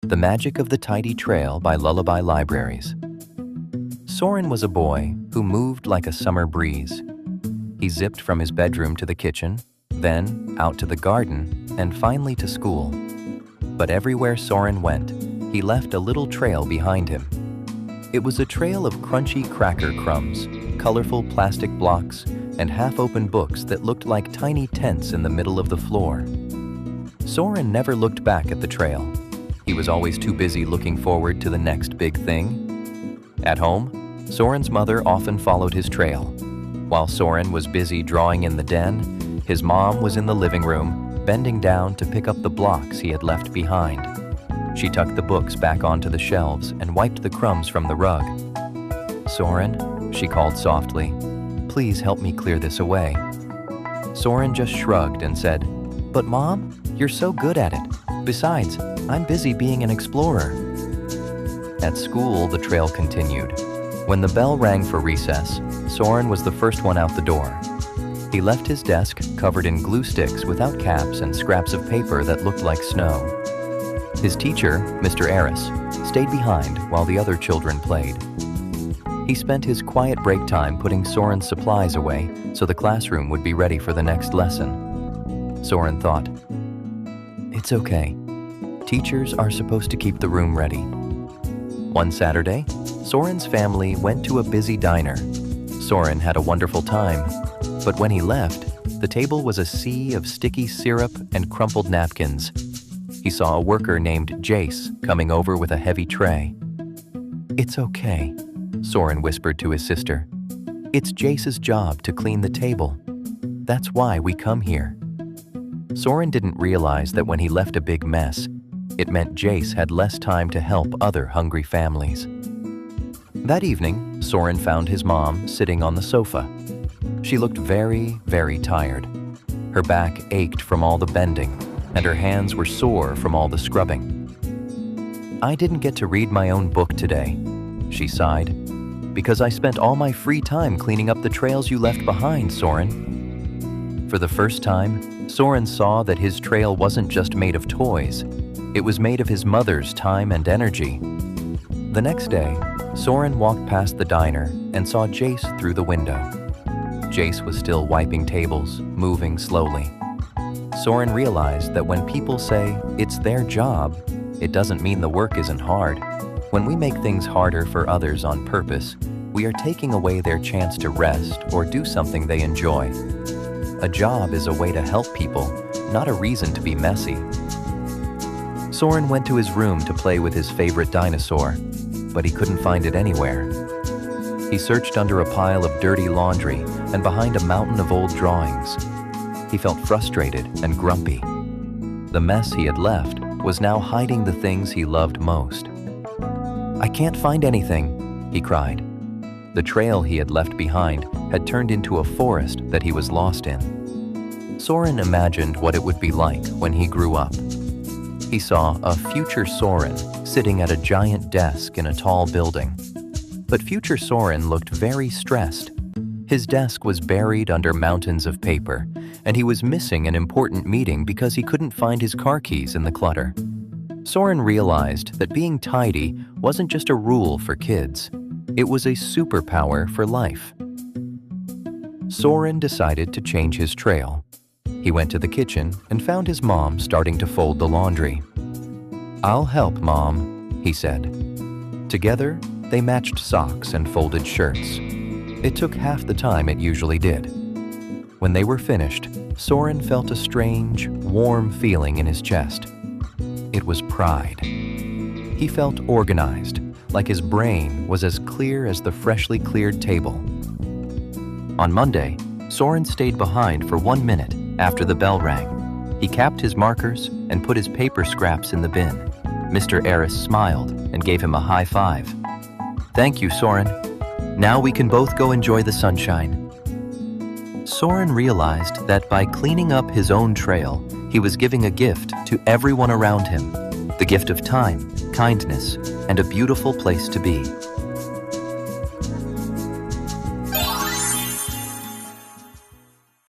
The Magic of the Tidy Trail by Lullaby Libraries. Soren was a boy who moved like a summer breeze. He zipped from his bedroom to the kitchen, then out to the garden, and finally to school. But everywhere Soren went, he left a little trail behind him. It was a trail of crunchy cracker crumbs, colorful plastic blocks, and half-open books that looked like tiny tents in the middle of the floor. Soren never looked back at the trail. He was always too busy looking forward to the next big thing. At home, Soren's mother often followed his trail. While Soren was busy drawing in the den, his mom was in the living room, bending down to pick up the blocks he had left behind. She tucked the books back onto the shelves and wiped the crumbs from the rug. "Soren," she called softly, "please help me clear this away." Soren just shrugged and said, "But Mom, you're so good at it. Besides, I'm busy being an explorer." At school, the trail continued. When the bell rang for recess, Soren was the first one out the door. He left his desk covered in glue sticks without caps and scraps of paper that looked like snow. His teacher, Mr. Eris, stayed behind while the other children played. He spent his quiet break time putting Soren's supplies away so the classroom would be ready for the next lesson. Soren thought, "It's okay. Teachers are supposed to keep the room ready." One Saturday, Soren's family went to a busy diner. Soren had a wonderful time, but when he left, the table was a sea of sticky syrup and crumpled napkins. He saw a worker named Jace coming over with a heavy tray. "It's okay," Soren whispered to his sister. "It's Jace's job to clean the table. That's why we come here." Soren didn't realize that when he left a big mess, it meant Jace had less time to help other hungry families. That evening, Soren found his mom sitting on the sofa. She looked very, very tired. Her back ached from all the bending, and her hands were sore from all the scrubbing. "I didn't get to read my own book today," she sighed, "because I spent all my free time cleaning up the trails you left behind, Soren." For the first time, Soren saw that his trail wasn't just made of toys. It was made of his mother's time and energy. The next day, Soren walked past the diner and saw Jace through the window. Jace was still wiping tables, moving slowly. Soren realized that when people say it's their job, it doesn't mean the work isn't hard. When we make things harder for others on purpose, we are taking away their chance to rest or do something they enjoy. A job is a way to help people, not a reason to be messy. Soren went to his room to play with his favorite dinosaur, but he couldn't find it anywhere. He searched under a pile of dirty laundry and behind a mountain of old drawings. He felt frustrated and grumpy. The mess he had left was now hiding the things he loved most. "I can't find anything," he cried. The trail he had left behind had turned into a forest that he was lost in. Soren imagined what it would be like when he grew up. He saw a future Soren sitting at a giant desk in a tall building. But future Soren looked very stressed. His desk was buried under mountains of paper, and he was missing an important meeting because he couldn't find his car keys in the clutter. Soren realized that being tidy wasn't just a rule for kids. It was a superpower for life. Soren decided to change his trail. He went to the kitchen and found his mom starting to fold the laundry. "I'll help, Mom," he said. Together, they matched socks and folded shirts. It took half the time it usually did. When they were finished, Soren felt a strange, warm feeling in his chest. It was pride. He felt organized, like his brain was as clear as the freshly cleared table. On Monday, Soren stayed behind for 1 minute after the bell rang. He capped his markers and put his paper scraps in the bin. Mr. Eris smiled and gave him a high five. "Thank you, Soren. Now we can both go enjoy the sunshine." Soren realized that by cleaning up his own trail, he was giving a gift to everyone around him. The gift of time, kindness, and a beautiful place to be.